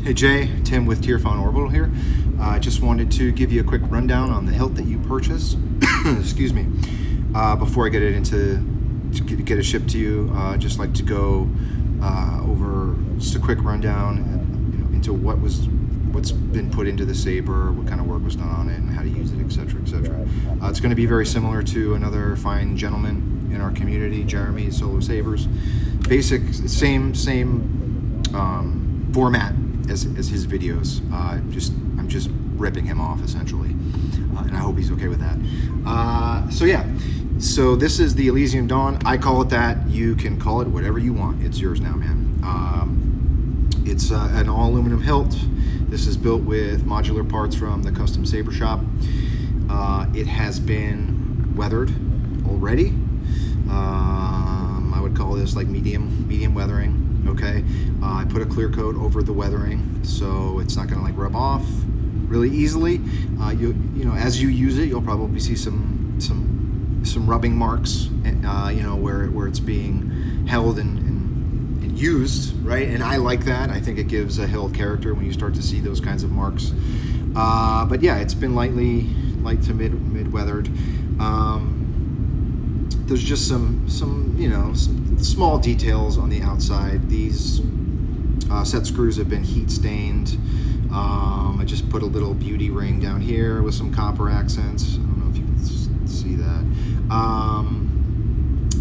Hey Jay, Tim with Tierfon Orbital here. I just wanted to give you a quick rundown on the hilt that you purchased. Excuse me. Before I get it get it shipped to you, just like to go over just a quick rundown, into what's been put into the saber, what kind of work was done on it, and how to use it, etc., etc. It's going to be very similar to another fine gentleman in our community, Jeremy, Solo Sabers. Basic, same format as his videos. I'm just ripping him off essentially, and I hope he's okay with that. So this is the Elysium Dawn. I call it that. You can call it whatever you want. It's yours now, man. It's an all aluminum hilt. This is built with modular parts from the Custom Saber Shop. It has been weathered already. I would call this like medium weathering. Okay, I put a clear coat over the weathering, so it's not gonna like rub off really easily. You know, as you use it, you'll probably see some rubbing marks, where it's being held and used, right? And I like that. I think it gives a hilt character when you start to see those kinds of marks. But yeah, it's been light to mid weathered. There's just some small details on the outside. These set screws have been heat stained. I just put a little beauty ring down here with some copper accents. I don't know if you can see that.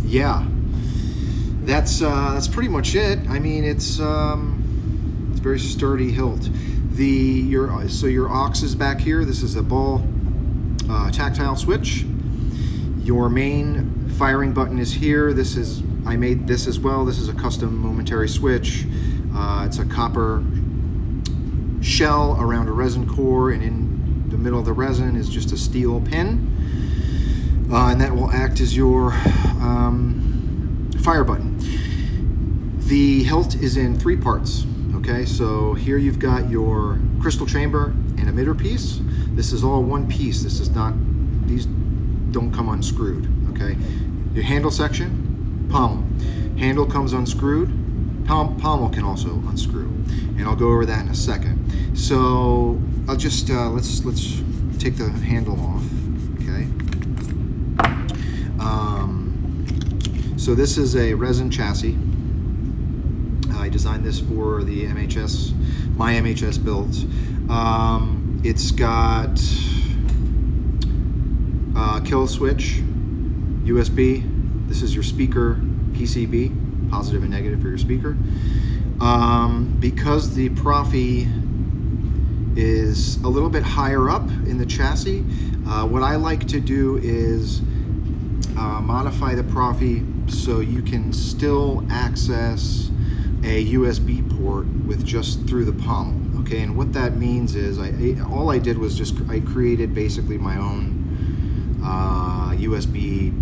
Yeah, that's pretty much it. I mean, it's a very sturdy hilt. Your aux is back here. This is a ball tactile switch. Your main firing button is here. I made this as well. This is a custom momentary switch. It's a copper shell around a resin core, and in the middle of the resin is just a steel pin, and that will act as your fire button. The hilt is in 3 parts. Okay, so here you've got your crystal chamber and emitter piece. This is all one piece. These don't come unscrewed. Okay, your handle section, pommel. Handle comes unscrewed. Pommel can also unscrew, and I'll go over that in a second. So I'll just let's take the handle off. Okay. So this is a resin chassis. I designed this for the MHS, my MHS builds. It's got kill switch, USB. This is your speaker PCB, positive and negative for your speaker. Because the Proffi is a little bit higher up in the chassis, what I like to do is modify the Proffi so you can still access a USB port with just through the pommel. Okay, and what that means is all I did was I created basically my own USB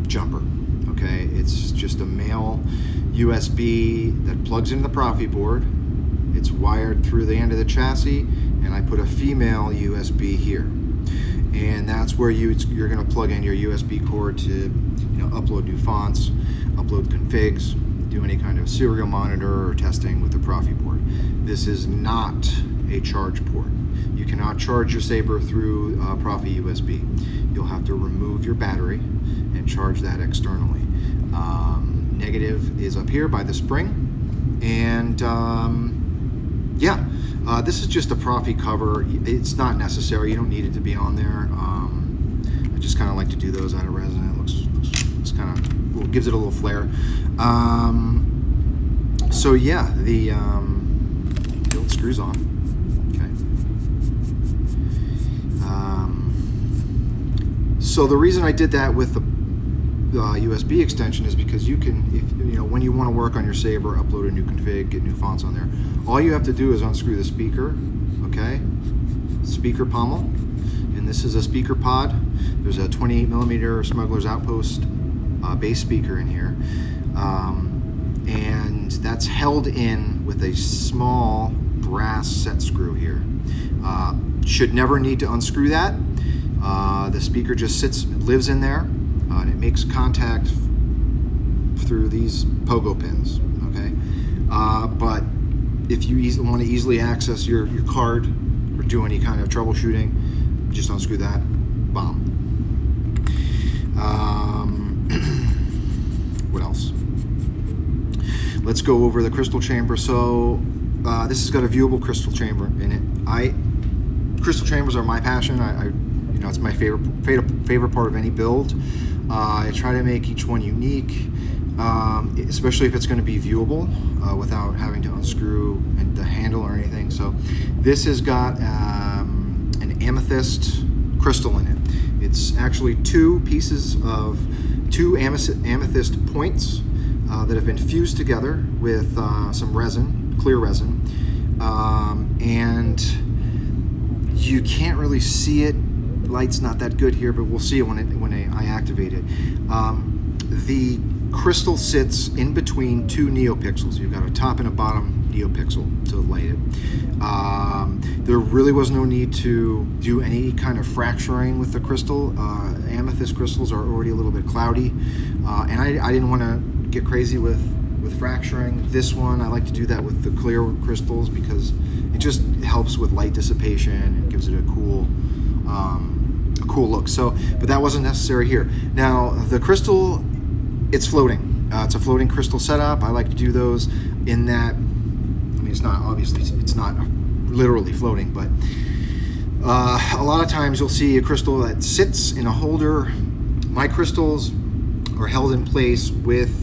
jumper. Okay, it's just a male USB that plugs into the Proffieboard. It's wired through the end of the chassis, and I put a female USB here, and that's where you're going to plug in your USB cord to upload new fonts, upload configs, do any kind of serial monitor or testing with the Proffieboard. This is not a charge port. You cannot charge your Saber through Proffi USB. You'll have to remove your battery and charge that externally. Negative is up here by the spring, and this is just a Proffi cover. It's not necessary. You don't need it to be on there. I just kind of like to do those out of resin. It looks kind of gives it a little flair. So yeah, the hilt screws on. Okay. So the reason I did that with the USB extension is because you can, when you want to work on your Saber, upload a new config, get new fonts on there, all you have to do is unscrew the speaker. Okay, speaker pommel, and this is a speaker pod. There's a 28mm Smuggler's Outpost bass speaker in here, and that's held in with a small brass set screw here. Should never need to unscrew that. The speaker just lives in there, and it makes contact through these pogo pins. Okay, but if you want to easily access your card or do any kind of troubleshooting, just unscrew that. Bomb. What else? Let's go over the crystal chamber. So this has got a viewable crystal chamber in it. Crystal chambers are my passion. You know, it's my favorite part of any build. I try to make each one unique, especially if it's going to be viewable without having to unscrew the handle or anything. So this has got an amethyst crystal in it. It's actually two amethyst points that have been fused together with some resin, clear resin, and you can't really see it. Light's not that good here, but we'll see it when I activate it. The crystal sits in between two Neopixels. You've got a top and a bottom Neopixel to light it. There really was no need to do any kind of fracturing with the crystal. Amethyst crystals are already a little bit cloudy, and I didn't want to get crazy with fracturing. This one, I like to do that with the clear crystals because it just helps with light dissipation and gives it a cool look. So, but that wasn't necessary here. Now, the crystal, it's floating. It's a floating crystal setup. I like to do those in that, I mean, it's not, obviously, it's not literally floating, but a lot of times you'll see a crystal that sits in a holder. My crystals are held in place with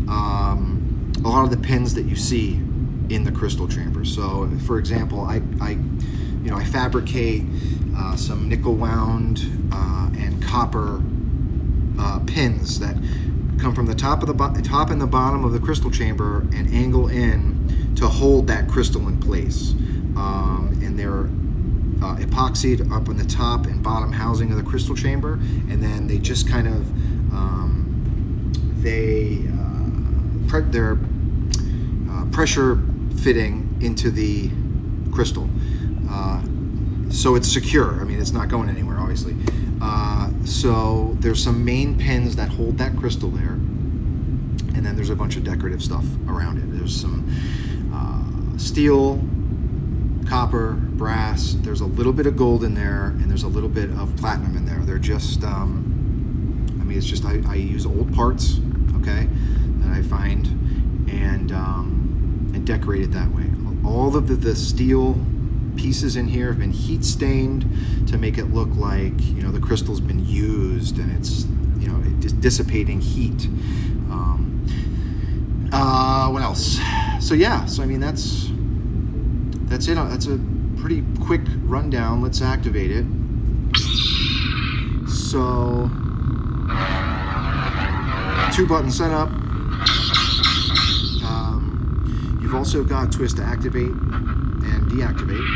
a lot of the pins that you see in the crystal chamber. So, for example, I fabricate some nickel wound and copper pins that come from the top and the bottom of the crystal chamber and angle in to hold that crystal in place. And they're epoxied up on the top and bottom housing of the crystal chamber, and then they just kind of they're pressure fitting into the crystal. So it's secure. I mean, it's not going anywhere, obviously. So there's some main pins that hold that crystal there, and then there's a bunch of decorative stuff around it. There's some steel, copper, brass. There's a little bit of gold in there, and there's a little bit of platinum in there. They're just, I mean, it's just I use old parts, okay, that I find, and decorate it that way. All of the steel pieces in here have been heat stained to make it look like, you know, the crystal's been used and it's, you know, it's dissipating heat. What else? So yeah, so I mean that's it. That's a pretty quick rundown. Let's activate it. So 2-button setup. You've also got twist to activate and deactivate.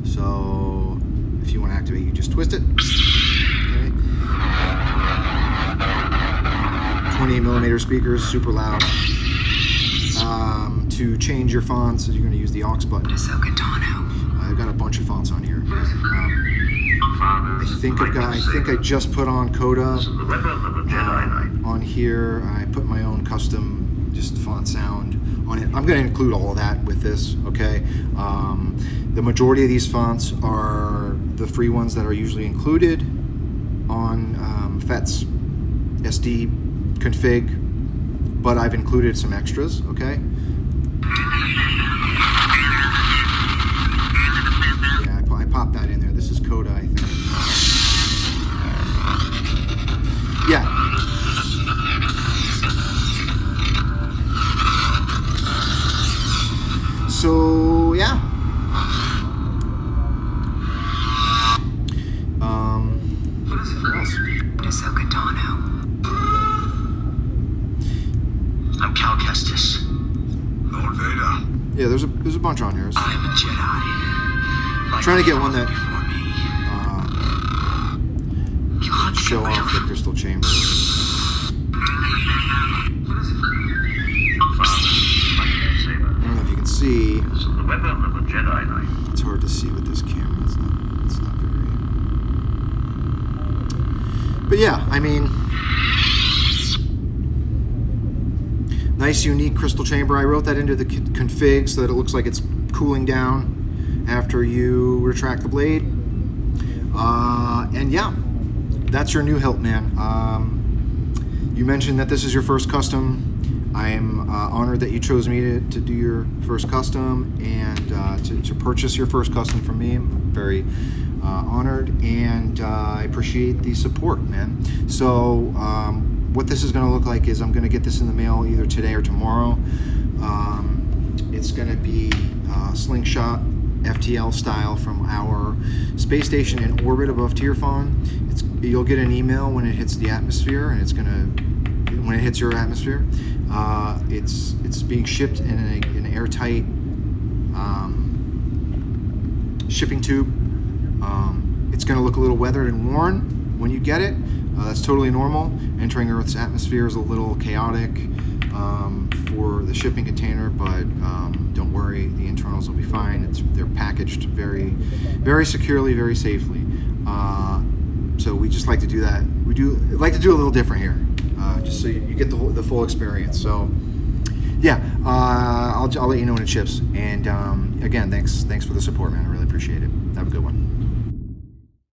So if you want to activate, you just twist it. Okay. 28mm speakers, super loud. To change your fonts, you're going to use the aux button. I've got a bunch of fonts on here. I think I just put on Coda on here. I put my own custom just font sound on it. I'm going to include all of that with this, okay? The majority of these fonts are the free ones that are usually included on FET's SD config, but I've included some extras, okay? Yeah, I popped that in there. This is Coda, I think. Yeah. So yeah. What else? I'm Cal Kestis. Lord Vader. Yeah, there's a bunch on here. I'm a Jedi. I'm trying to get one that show off the crystal chamber. What is it? I don't know if you can see. The weapon of a Jedi Knight. It's hard to see with this camera. It's not very. But yeah, I mean, Nice, unique crystal chamber. I wrote that into the config so that it looks like it's cooling down after you retract the blade. And yeah, that's your new hilt, man. You mentioned that this is your first custom. I am honored that you chose me to do your first custom and to purchase your first custom from me. I'm very honored, and I appreciate the support, man. So what this is going to look like is I'm going to get this in the mail either today or tomorrow. It's going to be slingshot FTL style from our space station in orbit above Tierfon. You'll get an email when it hits the atmosphere, and when it hits your atmosphere. It's being shipped in an airtight shipping tube. It's going to look a little weathered and worn when you get it. That's totally normal. Entering Earth's atmosphere is a little chaotic for the shipping container, but don't worry, the internals will be fine. They're packaged very, very securely, very safely. So we just like to do that. We like to do a little different here, just so you get the full experience. So yeah, I'll let you know when it ships. And again, thanks for the support, man. I really appreciate it. Have a good one.